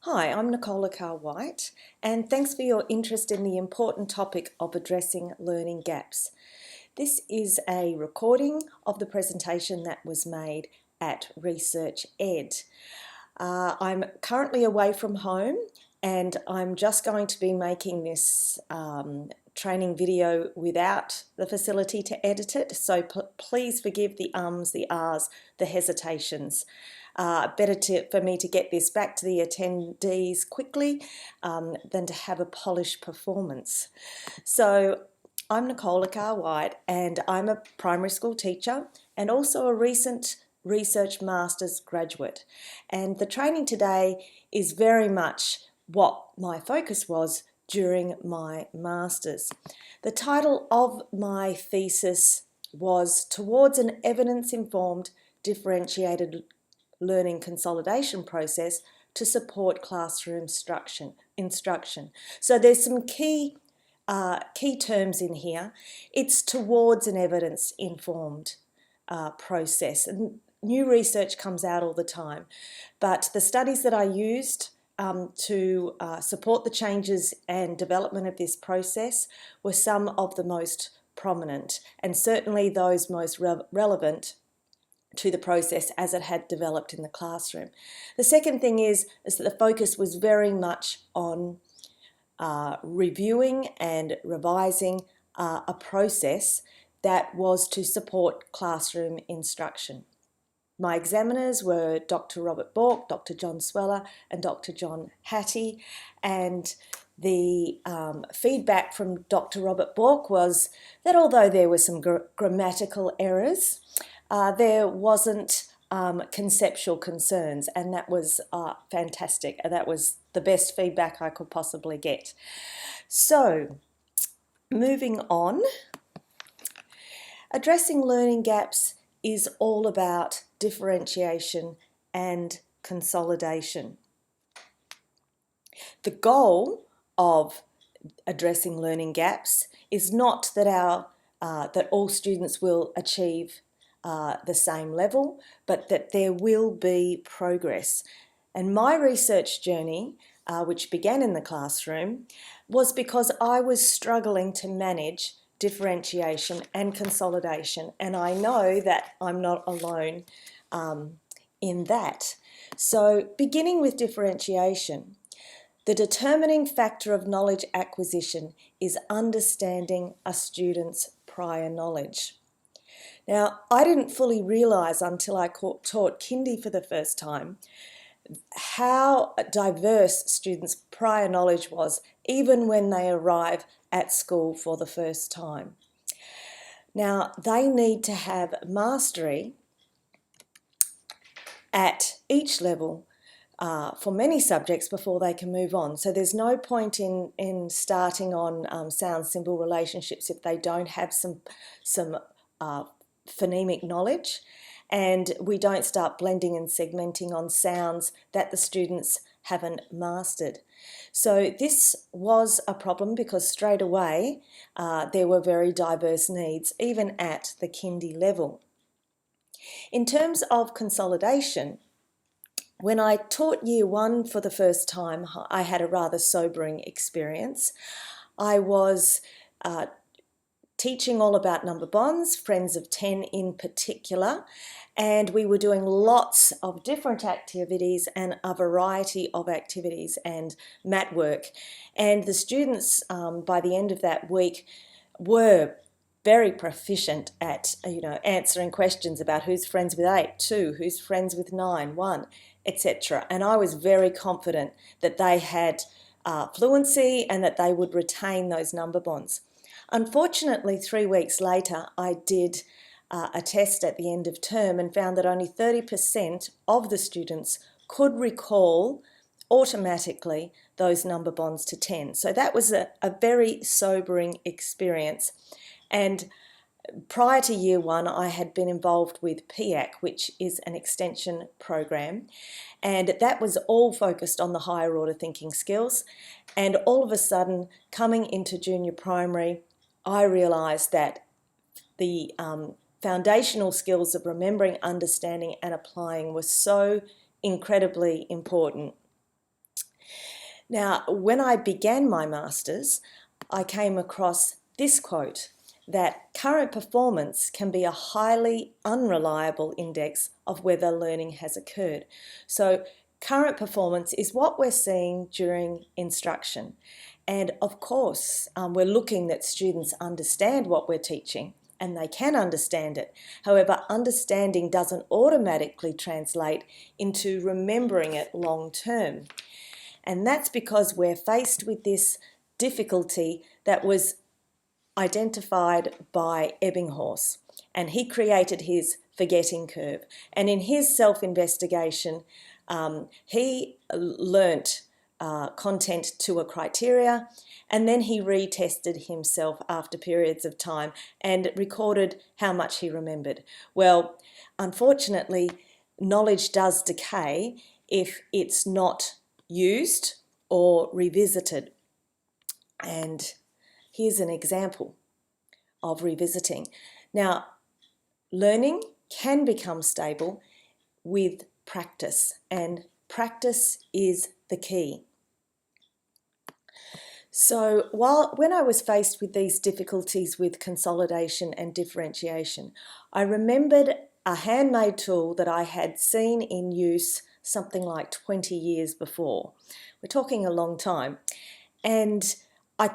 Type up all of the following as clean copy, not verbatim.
Hi, I'm Nicola Carr-White, and thanks for your interest in the important topic of addressing learning gaps. This is a recording of the presentation that was made at Research Ed. I'm currently away from home and I'm just going to be making this training video without the facility to edit it, so please forgive the ums, the ahs, the hesitations. Better for me to get this back to the attendees quickly than to have a polished performance. So I'm Nicola Carr-White and I'm a primary school teacher and also a recent Research Masters graduate. And the training today is very much what my focus was during my Masters. The title of my thesis was Towards an Evidence-Informed Differentiated Learning Consolidation Process to Support Classroom Instruction. So there's some key terms in here. It's towards an evidence-informed process. And new research comes out all the time, but the studies that I used to support the changes and development of this process were some of the most prominent and certainly those most relevant to the process as it had developed in the classroom. The second thing is that the focus was very much on reviewing and revising a process that was to support classroom instruction. My examiners were Dr. Robert Bjork, Dr. John Sweller and Dr. John Hattie, and the feedback from Dr. Robert Bjork was that although there were some grammatical errors, there wasn't conceptual concerns, and that was fantastic. That was the best feedback I could possibly get. So, moving on, addressing learning gaps is all about differentiation and consolidation. The goal of addressing learning gaps is not that that all students will achieve the same level, but that there will be progress. And my research journey, which began in the classroom, was because I was struggling to manage differentiation and consolidation, and I know that I'm not alone in that. So beginning with differentiation, the determining factor of knowledge acquisition is understanding a student's prior knowledge. Now, I didn't fully realise until I taught kindy for the first time how diverse students' prior knowledge was, even when they arrive at school for the first time. Now, they need to have mastery at each level for many subjects before they can move on. So there's no point in starting on sound-symbol relationships if they don't have some phonemic knowledge, and we don't start blending and segmenting on sounds that the students haven't mastered. So this was a problem because straight away there were very diverse needs, even at the kindy level. In terms of consolidation, when I taught Year 1 for the first time, I had a rather sobering experience. I was teaching all about number bonds, friends of 10 in particular, and we were doing lots of different activities and a variety of activities and mat work. And the students by the end of that week were very proficient at answering questions about who's friends with 8, 2, who's friends with 9, 1, etc. And I was very confident that they had fluency and that they would retain those number bonds. Unfortunately, 3 weeks later, I did a test at the end of term and found that only 30% of the students could recall automatically those number bonds to 10. So that was a very sobering experience. And prior to Year 1, I had been involved with PIAC, which is an extension program, and that was all focused on the higher order thinking skills. And all of a sudden, coming into junior primary, I realised that the foundational skills of remembering, understanding and applying were so incredibly important. Now, when I began my master's, I came across this quote, that current performance can be a highly unreliable index of whether learning has occurred. So current performance is what we're seeing during instruction. And of course, we're looking that students understand what we're teaching, and they can understand it. However, understanding doesn't automatically translate into remembering it long term. And that's because we're faced with this difficulty that was identified by Ebbinghaus, and he created his forgetting curve. And in his self-investigation, he learnt content to a criteria, and then he retested himself after periods of time and recorded how much he remembered. Well, unfortunately, knowledge does decay if it's not used or revisited. And here's an example of revisiting. Now, learning can become stable with practice, and practice is the key. So when I was faced with these difficulties with consolidation and differentiation, I remembered a handmade tool that I had seen in use something like 20 years before. We're talking a long time. And I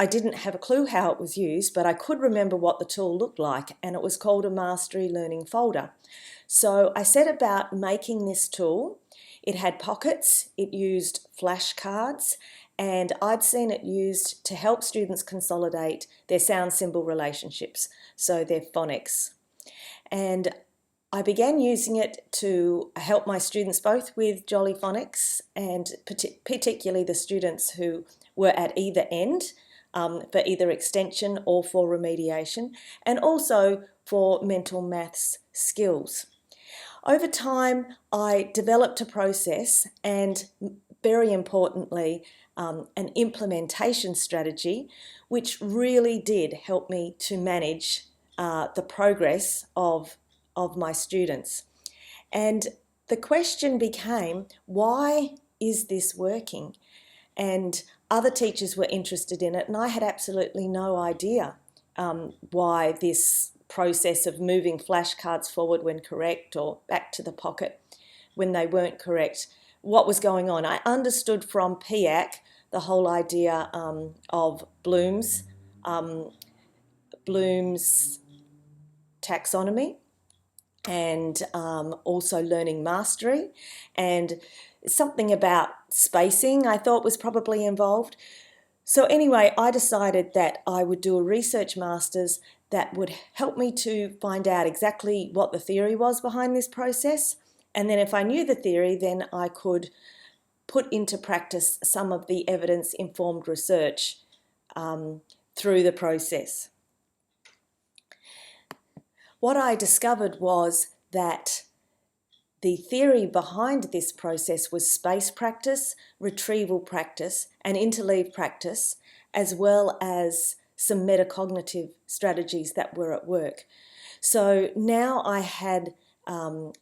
didn't have a clue how it was used, but I could remember what the tool looked like, and it was called a Mastery Learning Folder. So I set about making this tool. It had pockets, it used flashcards, and I'd seen it used to help students consolidate their sound symbol relationships, so their phonics. And I began using it to help my students both with Jolly Phonics, and particularly the students who were at either end, for either extension or for remediation, and also for mental maths skills. Over time, I developed a process and, very importantly, an implementation strategy, which really did help me to manage the progress of my students. And the question became, why is this working? And other teachers were interested in it, and I had absolutely no idea why this process of moving flashcards forward when correct or back to the pocket when they weren't correct, what was going on. I understood from PIAC the whole idea of Bloom's taxonomy, and also learning mastery, and something about spacing I thought was probably involved. So anyway, I decided that I would do a research master's that would help me to find out exactly what the theory was behind this process, and then if I knew the theory, then I could put into practice some of the evidence-informed research through the process. What I discovered was that the theory behind this process was space practice, retrieval practice, and interleaved practice, as well as some metacognitive strategies that were at work. So now I had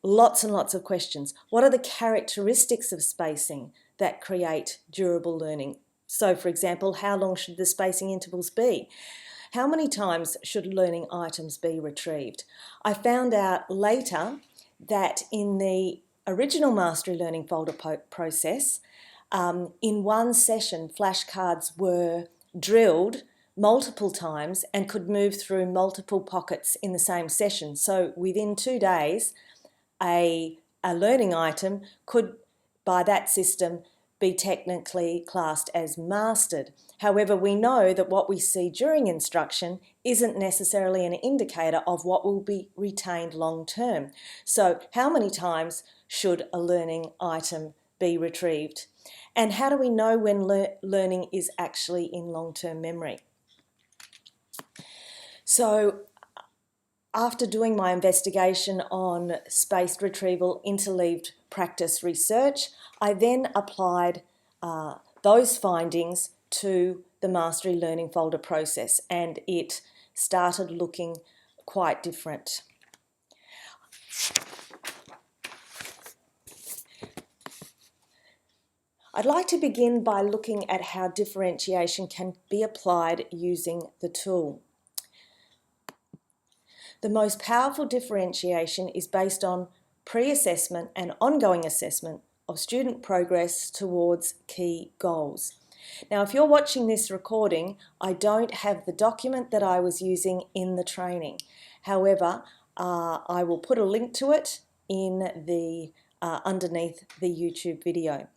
lots and lots of questions. What are the characteristics of spacing that create durable learning? So, for example, how long should the spacing intervals be? How many times should learning items be retrieved? I found out later that in the original Mastery Learning Folder process, in one session, flashcards were drilled multiple times and could move through multiple pockets in the same session. So within 2 days, a learning item could, by that system, be technically classed as mastered. However, we know that what we see during instruction isn't necessarily an indicator of what will be retained long term. So how many times should a learning item be retrieved? And how do we know when learning is actually in long-term memory? So after doing my investigation on spaced retrieval interleaved practice research, I then applied those findings to the Mastery Learning Folder process, and it started looking quite different. I'd like to begin by looking at how differentiation can be applied using the tool. The most powerful differentiation is based on pre-assessment and ongoing assessment of student progress towards key goals. Now, if you're watching this recording, I don't have the document that I was using in the training. However, I will put a link to it in the underneath the YouTube video.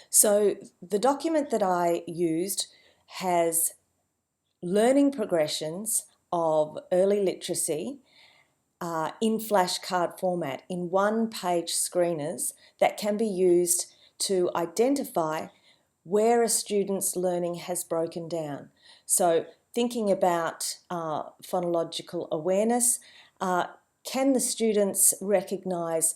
So the document that I used has learning progressions of early literacy in flashcard format, in one-page screeners that can be used to identify where a student's learning has broken down. So thinking about phonological awareness, can the students recognise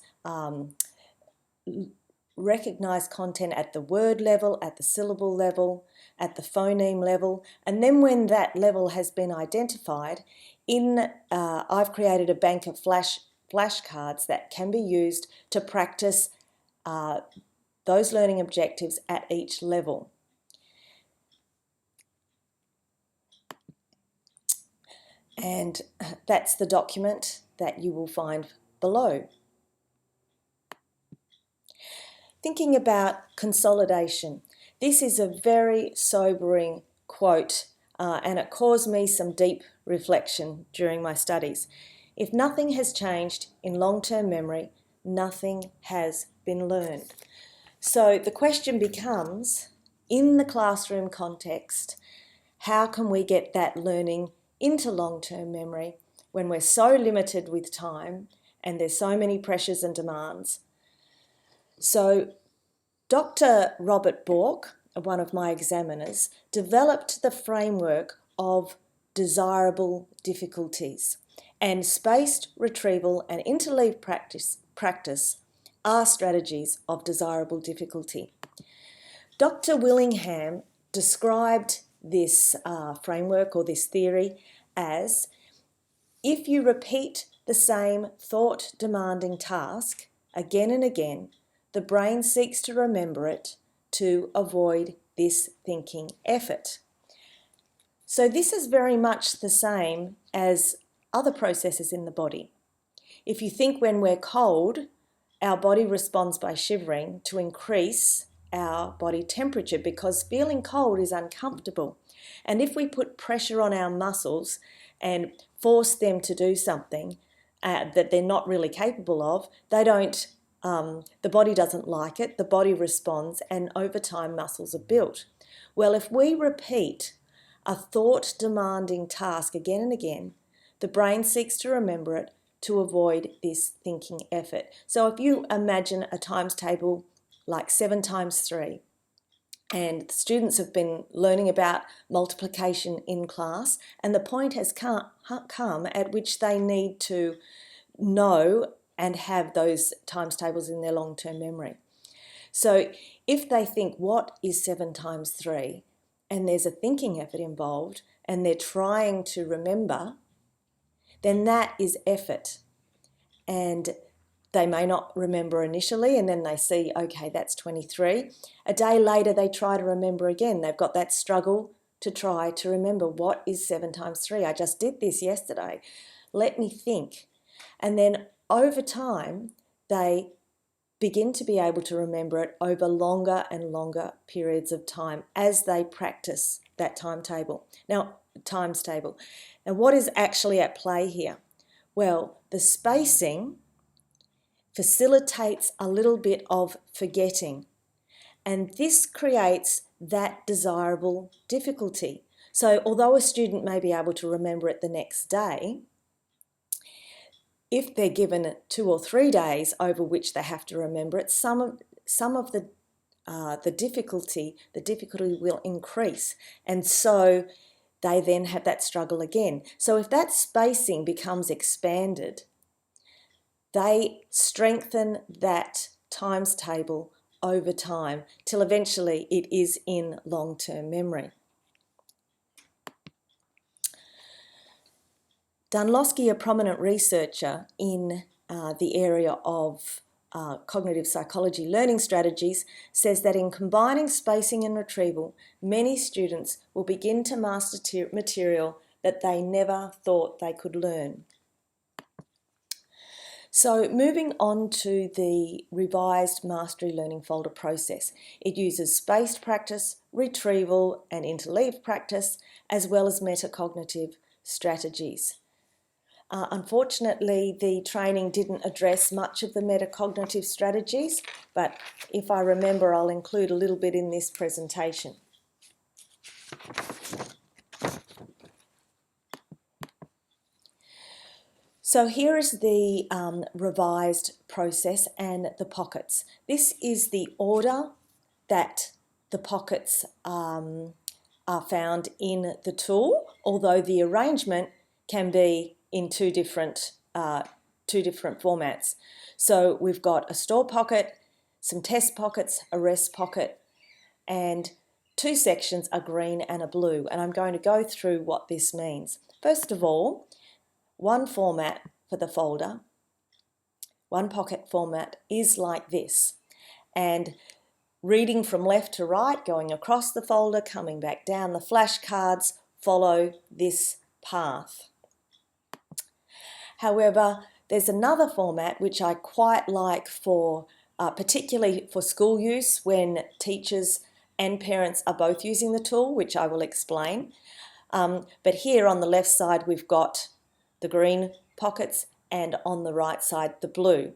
content at the word level, at the syllable level, at the phoneme level, and then when that level has been identified, I've created a bank of flashcards that can be used to practice those learning objectives at each level. And that's the document that you will find below. Thinking about consolidation. This is a very sobering quote, and it caused me some deep reflection during my studies. If nothing has changed in long-term memory, nothing has been learned. So the question becomes, in the classroom context, how can we get that learning into long-term memory when we're so limited with time and there's so many pressures and demands? So Dr. Robert Bjork, one of my examiners, developed the framework of desirable difficulties, and spaced retrieval and interleaved practice are strategies of desirable difficulty. Dr. Willingham described this framework or this theory as, if you repeat the same thought-demanding task again and again, the brain seeks to remember it to avoid this thinking effort. So this is very much the same as other processes in the body. If you think when we're cold, our body responds by shivering to increase our body temperature because feeling cold is uncomfortable. And if we put pressure on our muscles and force them to do something that they're not really capable of, the body doesn't like it, the body responds, and over time muscles are built. Well, if we repeat a thought-demanding task again and again, the brain seeks to remember it to avoid this thinking effort. So if you imagine a times table like 7 times 3, and the students have been learning about multiplication in class, and the point has come at which they need to know and have those times tables in their long-term memory. So if they think, what is 7 times 3? And there's a thinking effort involved, and they're trying to remember, then that is effort. And they may not remember initially, and then they see, okay, that's 23. A day later, they try to remember again. They've got that struggle to try to remember, what is 7 times 3? I just did this yesterday. Let me think. And then over time, they begin to be able to remember it over longer and longer periods of time as they practice that times table. Now, what is actually at play here? Well, the spacing facilitates a little bit of forgetting, and this creates that desirable difficulty. So although a student may be able to remember it the next day, if they're given 2 or 3 days over which they have to remember it, some of the difficulty will increase, and so they then have that struggle again. So if that spacing becomes expanded, they strengthen that times table over time till eventually it is in long-term memory. Dunlosky, a prominent researcher in the area of Cognitive Psychology Learning Strategies, says that in combining spacing and retrieval, many students will begin to master material that they never thought they could learn. So moving on to the revised Mastery Learning Folder process. It uses spaced practice, retrieval and interleaved practice, as well as metacognitive strategies. Unfortunately, the training didn't address much of the metacognitive strategies, but if I remember, I'll include a little bit in this presentation. So here is the revised process and the pockets. This is the order that the pockets are found in the tool, although the arrangement can be in two different formats. So we've got a store pocket, some test pockets, a rest pocket, and two sections, a green and a blue. And I'm going to go through what this means. First of all, one format for the folder, one pocket format is like this. And reading from left to right, going across the folder, coming back down, the flashcards follow this path. However, there's another format which I quite like for, particularly for school use when teachers and parents are both using the tool, which I will explain. But here on the left side, we've got the green pockets and on the right side, the blue.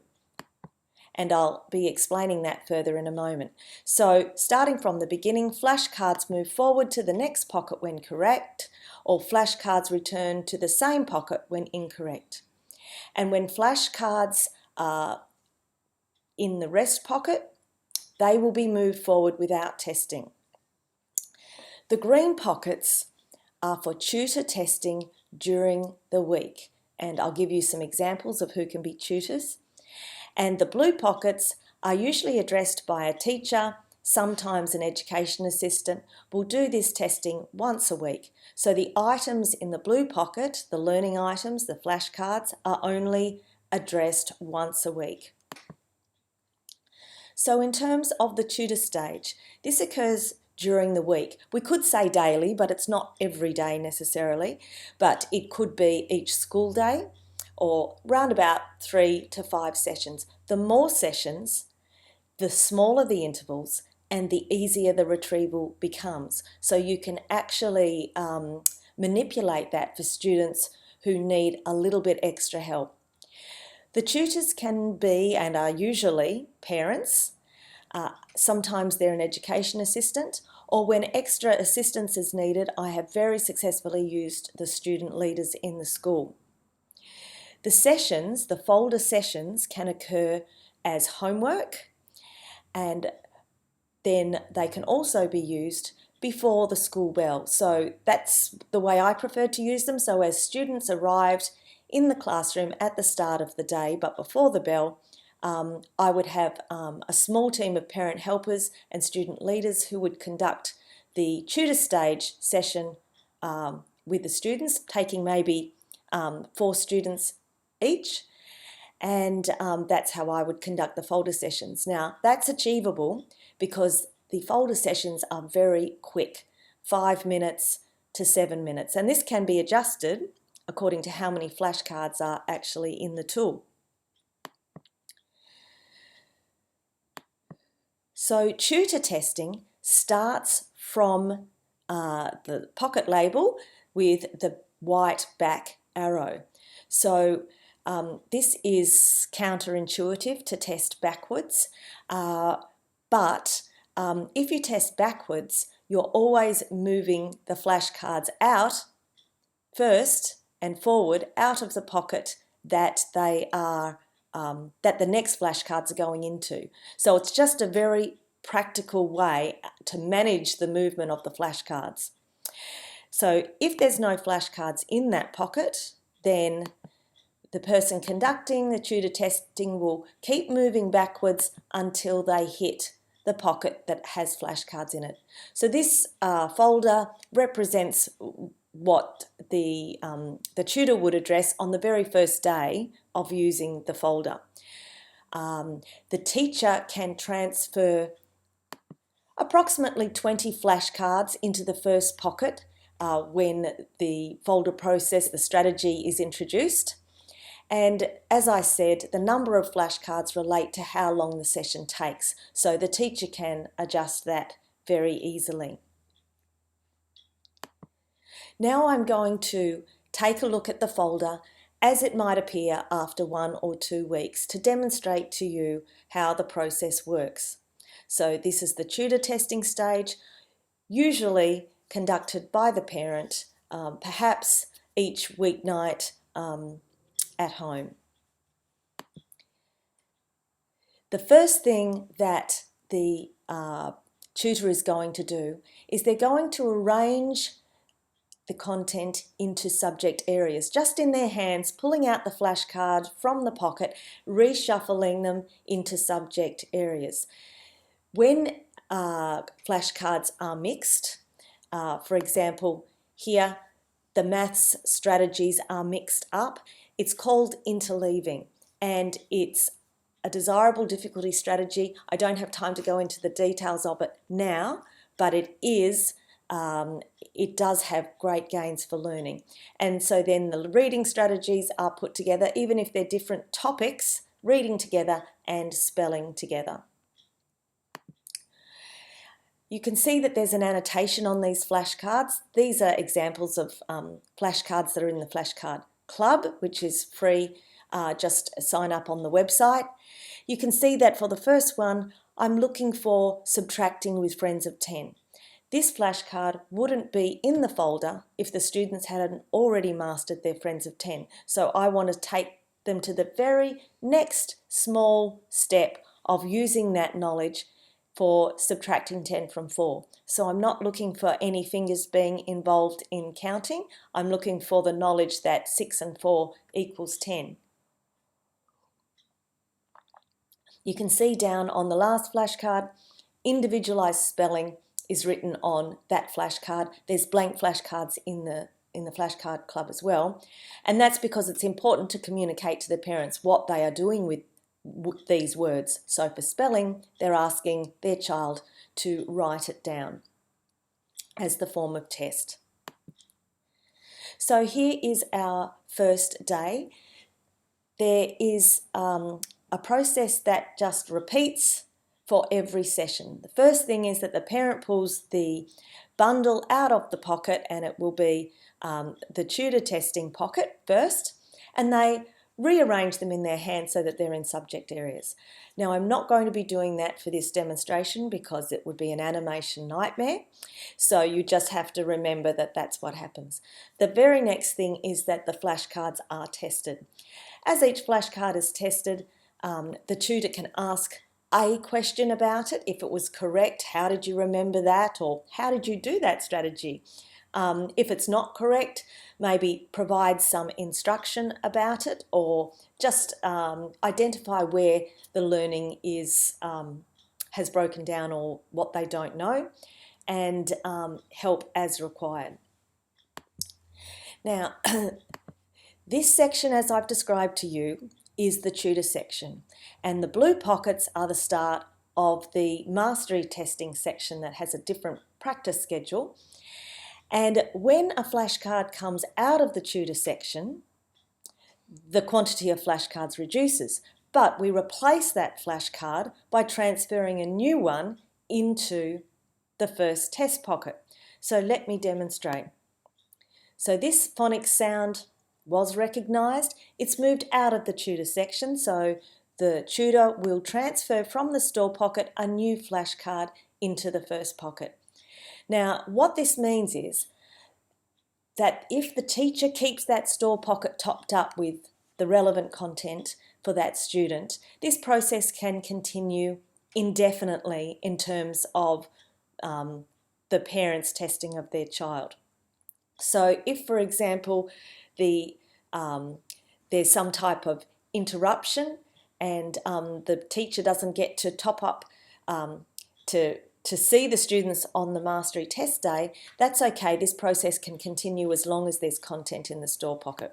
And I'll be explaining that further in a moment. So starting from the beginning, flashcards move forward to the next pocket when correct, or flashcards return to the same pocket when incorrect. And when flashcards are in the rest pocket, they will be moved forward without testing. The green pockets are for tutor testing during the week, and I'll give you some examples of who can be tutors. And the blue pockets are usually addressed by a teacher, sometimes an education assistant, will do this testing once a week. So the items in the blue pocket, the learning items, the flashcards, are only addressed once a week. So in terms of the tutor stage, this occurs during the week. We could say daily, but it's not every day necessarily, but it could be each school day or round about 3 to 5 sessions. The more sessions, the smaller the intervals and the easier the retrieval becomes. So you can actually manipulate that for students who need a little bit extra help. The tutors can be and are usually parents. Sometimes they're an education assistant, or when extra assistance is needed, I have very successfully used the student leaders in the school. The sessions, the folder sessions, can occur as homework, and then they can also be used before the school bell. So that's the way I prefer to use them. So as students arrived in the classroom at the start of the day, but before the bell, I would have a small team of parent helpers and student leaders who would conduct the tutor stage session with the students, taking maybe 4 students each, and that's how I would conduct the folder sessions. Now, that's achievable because the folder sessions are very quick, 5 minutes to 7 minutes, and this can be adjusted according to how many flashcards are actually in the tool. So tutor testing starts from the pocket label with the white back arrow. So this is counterintuitive to test backwards, but if you test backwards, you're always moving the flashcards out first and forward out of the pocket that they are that the next flashcards are going into. So it's just a very practical way to manage the movement of the flashcards. So if there's no flashcards in that pocket, then the person conducting the tutor testing will keep moving backwards until they hit the pocket that has flashcards in it. So this folder represents what the tutor would address on the very first day of using the folder. The teacher can transfer approximately 20 flashcards into the first pocket when the folder process, the strategy, is introduced. And as I said, the number of flashcards relate to how long the session takes, so the teacher can adjust that very easily. Now I'm going to take a look at the folder as it might appear after 1 or 2 weeks to demonstrate to you how the process works. So this is the tutor testing stage, usually conducted by the parent, perhaps each weeknight at home. The first thing that the tutor is going to do is they're going to arrange the content into subject areas, just in their hands, pulling out the flashcard from the pocket, reshuffling them into subject areas. When flashcards are mixed, for example, here the maths strategies are mixed up, it's called interleaving, and it's a desirable difficulty strategy. I don't have time to go into the details of it now, but it does have great gains for learning. And so then the reading strategies are put together, even if they're different topics, reading together and spelling together. You can see that there's an annotation on these flashcards. These are examples of flashcards that are in the Flashcard Club, which is free. Just sign up on the website. You can see that for the first one, I'm looking for subtracting with friends of 10. This flashcard wouldn't be in the folder if the students hadn't already mastered their friends of 10. So I want to take them to the very next small step of using that knowledge for subtracting 10 from 4. So I'm not looking for any fingers being involved in counting. I'm looking for the knowledge that 6 and 4 equals 10. You can see down on the last flashcard, individualised spelling is written on that flashcard. There's blank flashcards in the Flashcard Club as well. And that's because it's important to communicate to the parents what they are doing with these words. So for spelling, they're asking their child to write it down as the form of test. So here is our first day. There is a process that just repeats for every session. The first thing is that the parent pulls the bundle out of the pocket, and it will be the tutor testing pocket first, and they rearrange them in their hands so that they're in subject areas. Now, I'm not going to be doing that for this demonstration because it would be an animation nightmare, so you just have to remember that that's what happens. The very next thing is that the flashcards are tested. As each flashcard is tested, the tutor can ask a question about it. If it was correct, how did you remember that? Or how did you do that strategy? If it's not correct, maybe provide some instruction about it, or just identify where the learning is has broken down or what they don't know, and help as required. Now, this section, as I've described to you, is the tutor section, and the blue pockets are the start of the mastery testing section that has a different practice schedule. And when a flashcard comes out of the tutor section, the quantity of flashcards reduces, but we replace that flashcard by transferring a new one into the first test pocket. So let me demonstrate. So this phonics sound was recognised. It's moved out of the tutor section, so the tutor will transfer from the store pocket a new flashcard into the first pocket. Now, what this means is that if the teacher keeps that store pocket topped up with the relevant content for that student, this process can continue indefinitely in terms of the parents' testing of their child. So if, for example, there's some type of interruption and the teacher doesn't get to top up to see the students on the mastery test day, that's okay. This process can continue as long as there's content in the store pocket.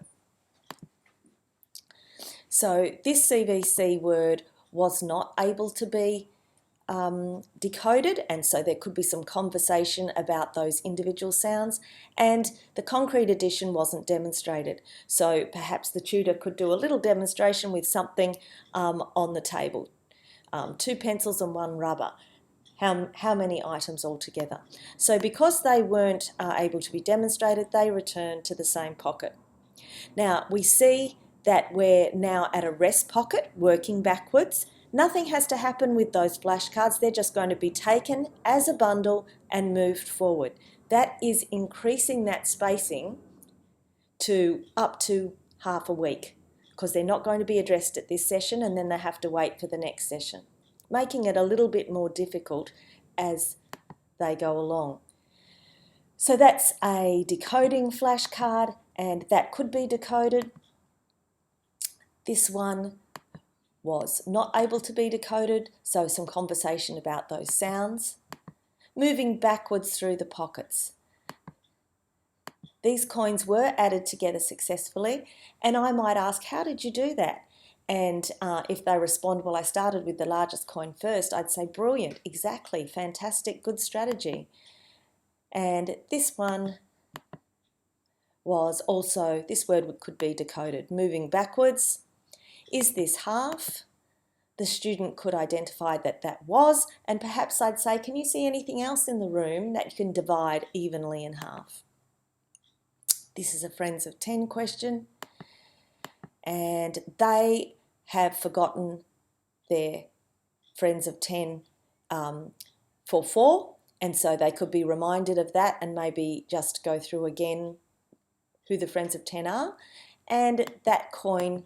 So this CVC word was not able to be decoded, and so there could be some conversation about those individual sounds, and the concrete addition wasn't demonstrated. So perhaps the tutor could do a little demonstration with something on the table. 2 pencils and 1 rubber. How many items altogether? So because they weren't able to be demonstrated, they returned to the same pocket. Now we see that we're now at a rest pocket, working backwards. Nothing has to happen with those flashcards. They're just going to be taken as a bundle and moved forward. That is increasing that spacing to up to half a week, because they're not going to be addressed at this session and then they have to wait for the next session, making it a little bit more difficult as they go along. So that's a decoding flashcard, and that could be decoded. This one was not able to be decoded, so some conversation about those sounds. Moving backwards through the pockets. These coins were added together successfully, and I might ask, how did you do that? And if they respond, well, I started with the largest coin first, I'd say, brilliant, exactly, fantastic, good strategy. And this one was also, this word could be decoded. Moving backwards, is this half? The student could identify that that was, and perhaps I'd say, can you see anything else in the room that you can divide evenly in half? This is a friends of 10 question, and they have forgotten their friends of 10 for 4, and so they could be reminded of that and maybe just go through again who the friends of 10 are, and that coin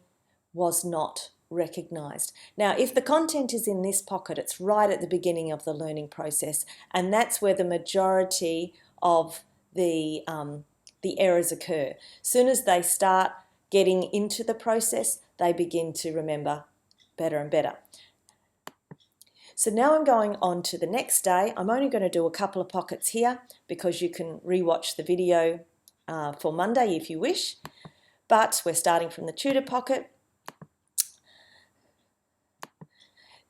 was not recognised. Now, if the content is in this pocket, it's right at the beginning of the learning process, and that's where the majority of the errors occur. As soon as they start getting into the process, they begin to remember better and better. So now I'm going on to the next day. I'm only going to do a couple of pockets here because you can re-watch the video for Monday if you wish, but we're starting from the tutor pocket.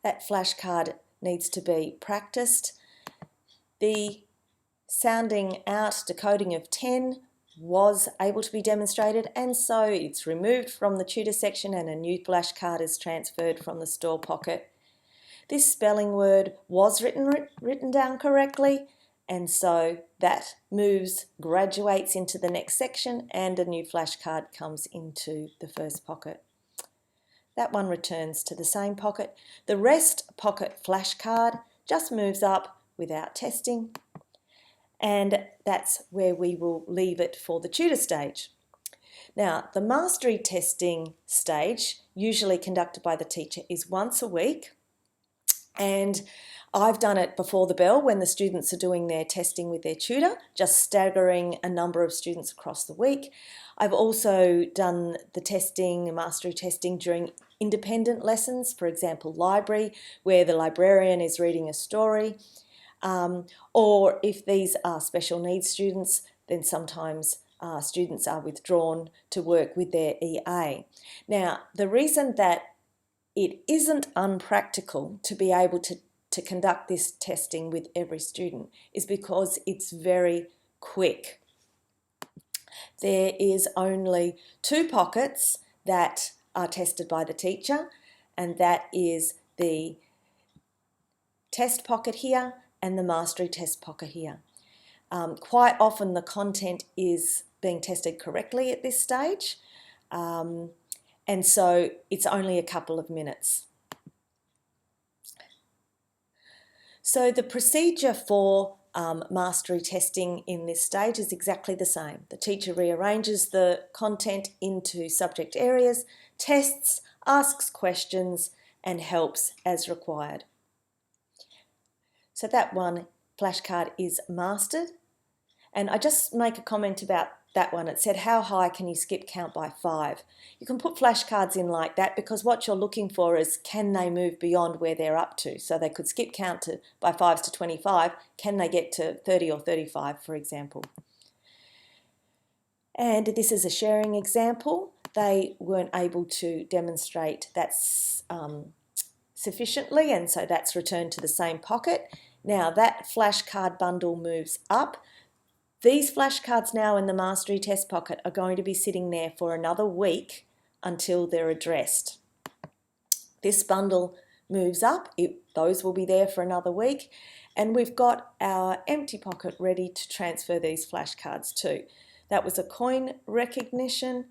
That flashcard needs to be practiced. The sounding out decoding of 10 was able to be demonstrated, and so it's removed from the tutor section and a new flashcard is transferred from the store pocket. This spelling word was written down correctly, and so that graduates into the next section, and a new flashcard comes into the first pocket. That one returns to the same pocket. The rest pocket flashcard just moves up without testing, and that's where we will leave it for the tutor stage. Now, the mastery testing stage, usually conducted by the teacher, is once a week, and I've done it before the bell when the students are doing their testing with their tutor, just staggering a number of students across the week. I've also done the testing, mastery testing, during independent lessons, for example, library, where the librarian is reading a story. Or if these are special needs students, then sometimes students are withdrawn to work with their EA. Now, the reason that it isn't unpractical to be able to conduct this testing with every student is because it's very quick. There is only 2 pockets that are tested by the teacher, and that is the test pocket here and the mastery test pocket here. Quite often the content is being tested correctly at this stage, and so it's only a couple of minutes. So the procedure for mastery testing in this stage is exactly the same. The teacher rearranges the content into subject areas, tests, asks questions, and helps as required. So that one flashcard is mastered. And I just make a comment about that one. It said, how high can you skip count by 5? You can put flashcards in like that because what you're looking for is, can they move beyond where they're up to? So they could skip count by 5s to 25. Can they get to 30 or 35, for example? And this is a sharing example. They weren't able to demonstrate that sufficiently, and so that's returned to the same pocket. Now that flashcard bundle moves up. These flashcards now in the mastery test pocket are going to be sitting there for another week until they're addressed. This bundle moves up, those will be there for another week, and we've got our empty pocket ready to transfer these flashcards to. That was a coin recognition,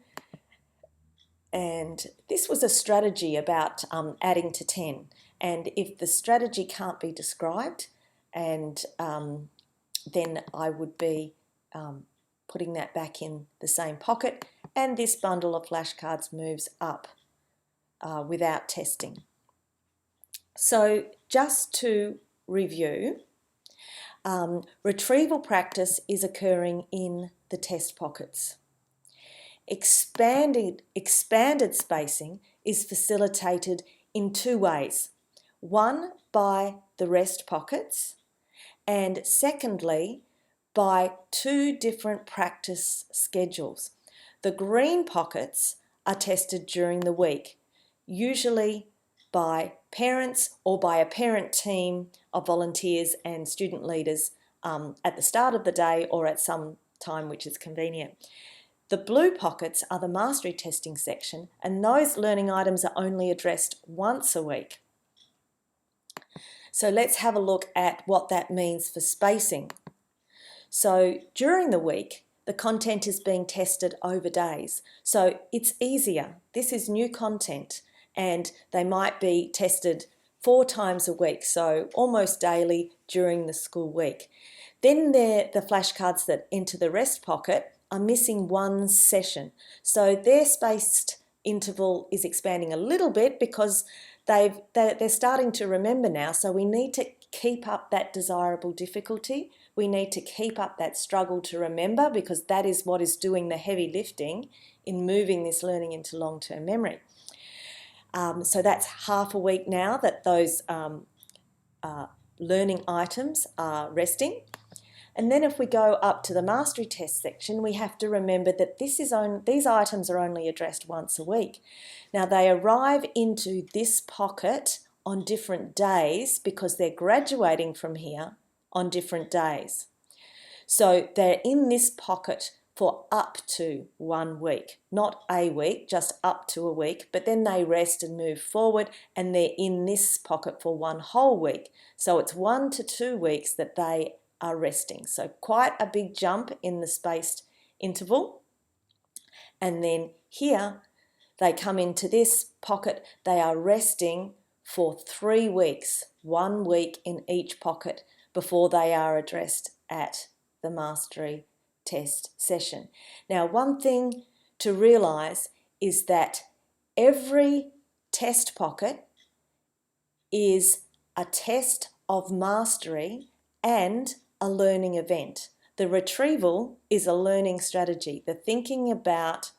and this was a strategy about adding to 10. And if the strategy can't be described, and then I would be putting that back in the same pocket, and this bundle of flashcards moves up without testing. So just to review, retrieval practice is occurring in the test pockets. Expanded spacing is facilitated in two ways. One, by the rest pockets, and secondly, by two different practice schedules. The green pockets are tested during the week, usually by parents or by a parent team of volunteers and student leaders at the start of the day or at some time which is convenient. The blue pockets are the mastery testing section, and those learning items are only addressed once a week. So let's have a look at what that means for spacing. So during the week, the content is being tested over days. So it's easier. This is new content, and they might be tested 4 times a week, so almost daily during the school week. Then the flashcards that enter the rest pocket are missing one session. So their spaced interval is expanding a little bit because they're starting to remember now, so we need to keep up that desirable difficulty. We need to keep up that struggle to remember, because that is what is doing the heavy lifting in moving this learning into long-term memory. So that's half a week now that those learning items are resting. And then if we go up to the mastery test section, we have to remember that these items are only addressed once a week. Now they arrive into this pocket on different days because they're graduating from here on different days. So they're in this pocket for up to 1 week, not a week, just up to a week, but then they rest and move forward, and they're in this pocket for 1 whole week. So it's 1 to 2 weeks that they are resting. So quite a big jump in the spaced interval. And then here they come into this pocket, they are resting for 3 weeks, 1 week in each pocket before they are addressed at the mastery test session. Now, one thing to realise is that every test pocket is a test of mastery and a learning event. The retrieval is a learning strategy. The thinking about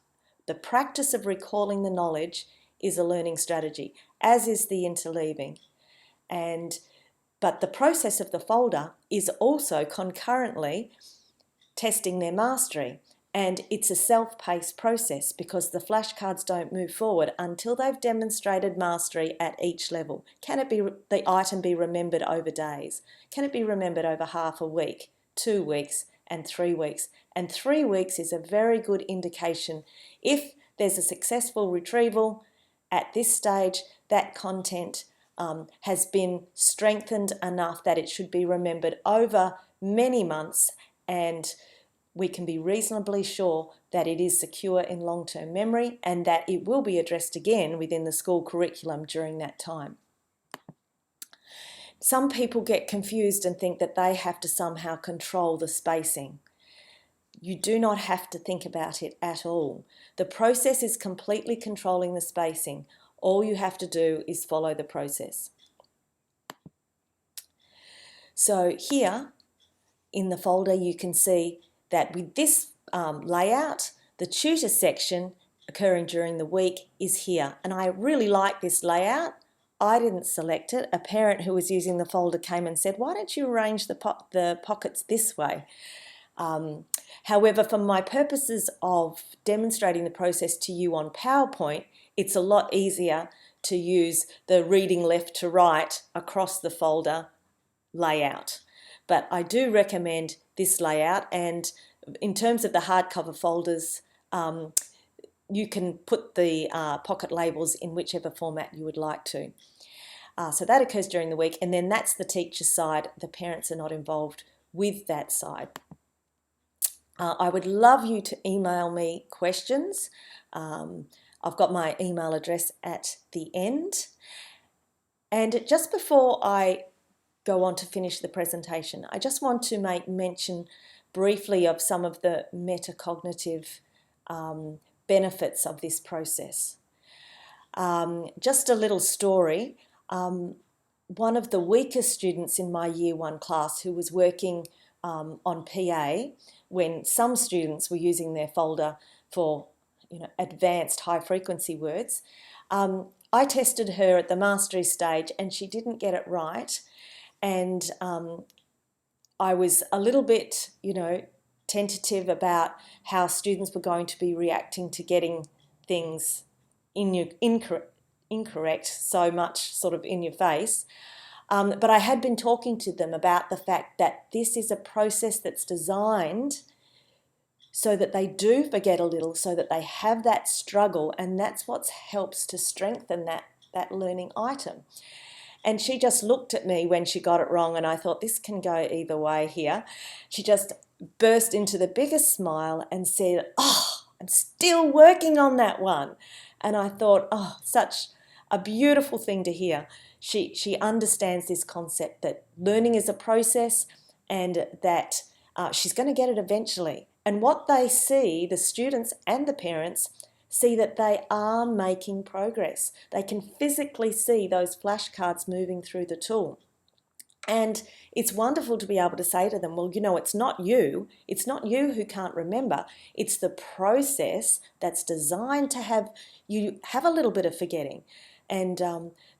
the practice of recalling the knowledge is a learning strategy, as is the interleaving. But the process of the folder is also concurrently testing their mastery, and it's a self-paced process because the flashcards don't move forward until they've demonstrated mastery at each level. Can it be the item be remembered over days? Can it be remembered over half a week, 2 weeks, and 3 weeks? And 3 weeks is a very good indication. If there's a successful retrieval at this stage, that content has been strengthened enough that it should be remembered over many months, and we can be reasonably sure that it is secure in long-term memory and that it will be addressed again within the school curriculum during that time. Some people get confused and think that they have to somehow control the spacing. You do not have to think about it at all. The process is completely controlling the spacing. All you have to do is follow the process. So here in the folder you can see that with this layout, the tutor section occurring during the week is here. And I really like this layout. I didn't select it. A parent who was using the folder came and said, why don't you arrange the pockets this way? However, for my purposes of demonstrating the process to you on PowerPoint, it's a lot easier to use the reading left to right across the folder layout. But I do recommend this layout, and in terms of the hardcover folders, you can put the pocket labels in whichever format you would like to. So that occurs during the week, and then that's the teacher's side. The parents are not involved with that side. I would love you to email me questions. I've got my email address at the end. And just before I go on to finish the presentation, I just want to make mention briefly of some of the metacognitive benefits of this process. Just a little story. One of the weakest students in my Year 1 class, who was working on PA when some students were using their folder for advanced high frequency words, I tested her at the mastery stage and she didn't get it right, and I was a little bit tentative about how students were going to be reacting to getting things incorrect so much sort of in your face. But I had been talking to them about the fact that this is a process that's designed so that they do forget a little, so that they have that struggle, and that's what helps to strengthen that learning item. And she just looked at me when she got it wrong, and I thought, this can go either way here. She just burst into the biggest smile and said, "Oh, I'm still working on that one." And I thought, oh, such a beautiful thing to hear. She understands this concept that learning is a process, and that she's going to get it eventually. And what they see, the students and the parents, see that they are making progress. They can physically see those flashcards moving through the tool. And it's wonderful to be able to say to them, well, it's not you who can't remember. It's the process that's designed to have you have a little bit of forgetting. And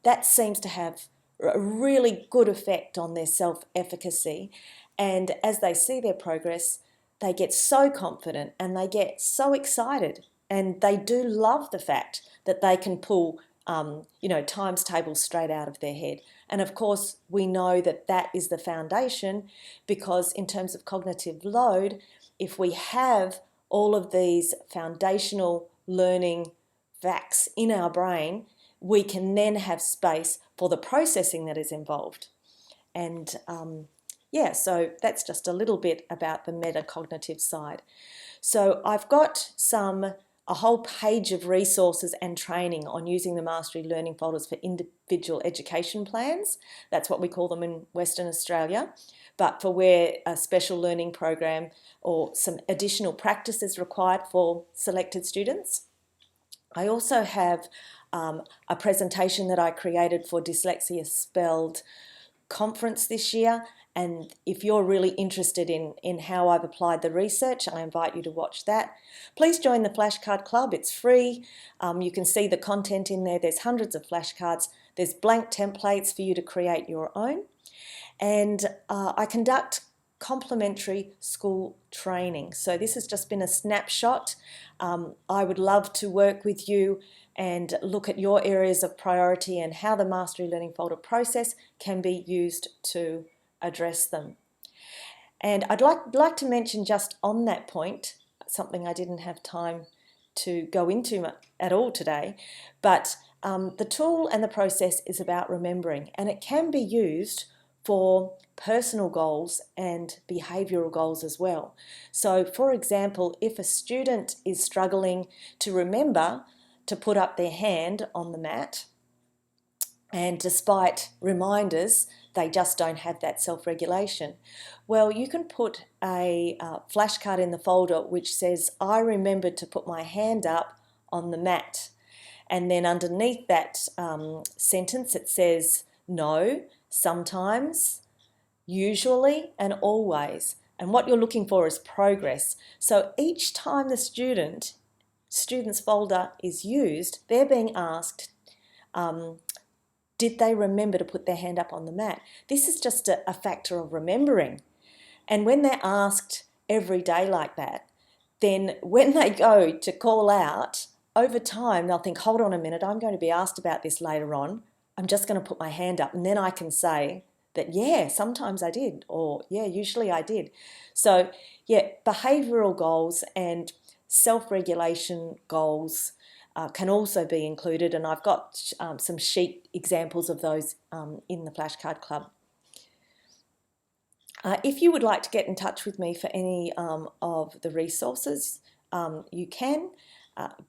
that seems to have a really good effect on their self-efficacy. And as they see their progress, they get so confident and they get so excited. And they do love the fact that they can pull times tables straight out of their head. And of course, we know that that is the foundation, because in terms of cognitive load, if we have all of these foundational learning facts in our brain, we can then have space for the processing that is involved. And so that's just a little bit about the metacognitive side. So I've got a whole page of resources and training on using the Mastery Learning Folders for individual education plans. That's what we call them in Western Australia. But for where a special learning program or some additional practice is required for selected students. I also have a presentation that I created for Dyslexia Spelled conference this year. And if you're really interested in how I've applied the research, I invite you to watch that. Please join the Flashcard Club. It's free. You can see the content in there. There's hundreds of flashcards. There's blank templates for you to create your own. And I conduct complementary school training. So this has just been a snapshot. I would love to work with you and look at your areas of priority and how the Mastery Learning Folder process can be used to address them. And I'd like to mention just on that point, something I didn't have time to go into at all today, but the tool and the process is about remembering, and it can be used for personal goals and behavioural goals as well. So for example, if a student is struggling to remember to put up their hand on the mat, and despite reminders, they just don't have that self-regulation. Well, you can put a flashcard in the folder which says, I remembered to put my hand up on the mat. And then underneath that sentence it says, no, sometimes, usually, and always. And what you're looking for is progress. So each time the student's folder is used, they're being asked, did they remember to put their hand up on the mat? This is just a factor of remembering. And when they're asked every day like that, then when they go to call out over time they'll think, hold on a minute, I'm going to be asked about this later on. I'm just going to put my hand up, and then I can say that, yeah, sometimes I did, or yeah, usually I did. So yeah, behavioural goals and self-regulation goals can also be included, and I've got some sheet examples of those in the Flashcard Club. If you would like to get in touch with me for any of the resources, you can,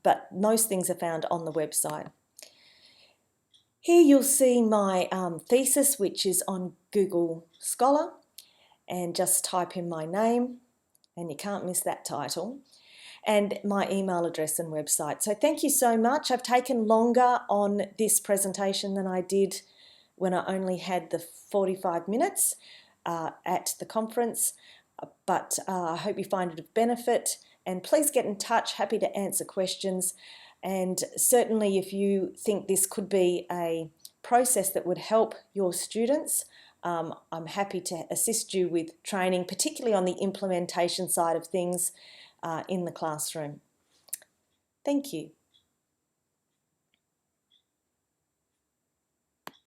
but most things are found on the website. Here you'll see my thesis, which is on Google Scholar, and just type in my name, and you can't miss that title, and my email address and website. So thank you so much. I've taken longer on this presentation than I did when I only had the 45 minutes at the conference, but I hope you find it of benefit, and please get in touch. Happy to answer questions, and certainly if you think this could be a process that would help your students, I'm happy to assist you with training, particularly on the implementation side of things in the classroom. Thank you.